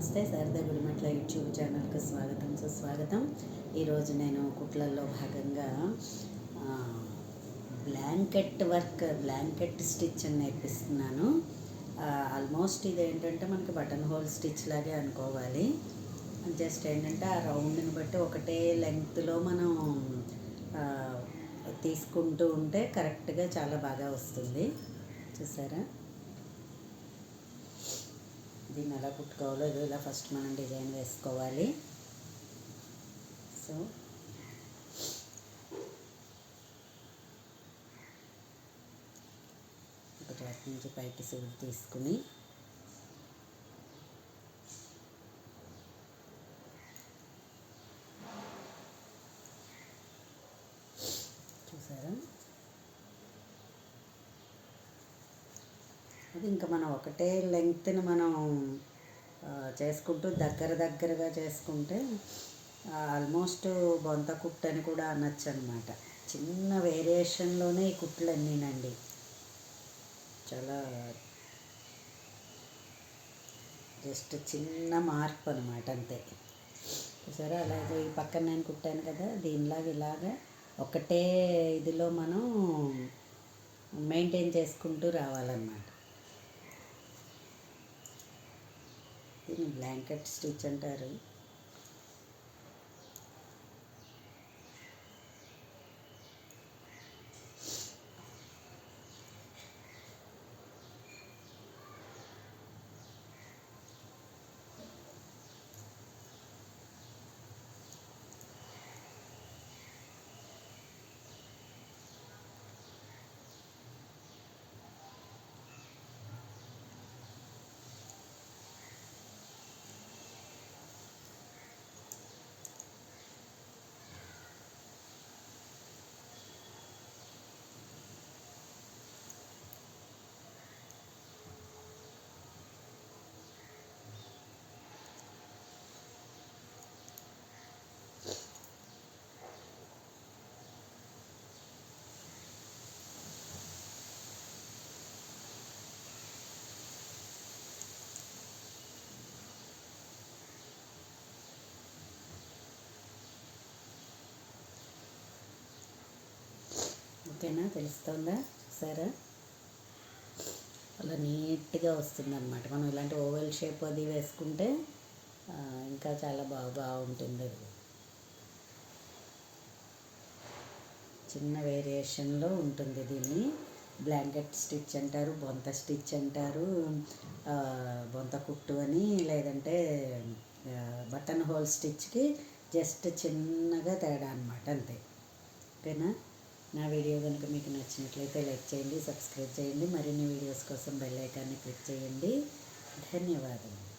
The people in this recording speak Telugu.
నమస్తే శారదా గుడిమెట్ల యూట్యూబ్ ఛానల్కి స్వాగతం సుస్వాగతం. ఈరోజు నేను కుట్లల్లో భాగంగా బ్లాంకెట్ స్టిచ్ అని నేర్పిస్తున్నాను. ఆల్మోస్ట్ ఇది ఏంటంటే మనకి బటన్ హోల్ స్టిచ్ లాగే అనుకోవాలి. జస్ట్ ఏంటంటే ఆ రౌండ్ని బట్టి ఒకటే లెంగ్త్లో మనం తీసుకుంటూ ఉంటే కరెక్ట్గా చాలా బాగా వస్తుంది. చూసారా, దీన్ని ఎలా కుట్టుకోవాలో ఇలా ఫస్ట్ మనం డిజైన్ వేసుకోవాలి. సో ఒక చోట నుంచి పైకి సూది తీసుకుని చూసారా, అది ఇంకా మనం ఒకటే లెంగ్త్ని మనం చేసుకుంటూ దగ్గరగా చేసుకుంటే ఆల్మోస్ట్ బొంత కుట్టు అని కూడా అనొచ్చు అనమాట. చిన్న వేరియేషన్లోనే ఈ కుట్లు అన్నీనండి, చాలా జస్ట్ చిన్న మార్పు అనమాట అంతే. సరే, అలాగే ఈ పక్కన నేను కుట్టాను కదా, దీనిలాగా ఇలాగా ఒకటే ఇదిలో మనం మెయింటైన్ చేసుకుంటూ రావాలన్నమాట. దీన్ని బ్లాంకెట్ స్టిచ్ అంటారు. ఓకేనా, తెలుస్తుందా? చూసారా, అలా నీట్గా వస్తుందన్నమాట. మనం ఇలాంటి ఓవెల్ షేప్ అది వేసుకుంటే ఇంకా చాలా బాగుంటుంది. అది చిన్న వేరియేషన్లో ఉంటుంది. దీన్ని బ్లాంకెట్ స్టిచ్ అంటారు, బొంత స్టిచ్ అంటారు, బొంత కుట్టు అని, లేదంటే బటన్ హోల్ స్టిచ్కి జస్ట్ చిన్నగా తేడా అనమాట, అంతే. ఓకేనా, నా వీడియో కనుక మీకు నచ్చినట్లయితే లైక్ చేయండి, సబ్స్క్రైబ్ చేయండి. మరిన్ని వీడియోస్ కోసం బెల్ ఐకాన్ని క్లిక్ చేయండి. ధన్యవాదాలు.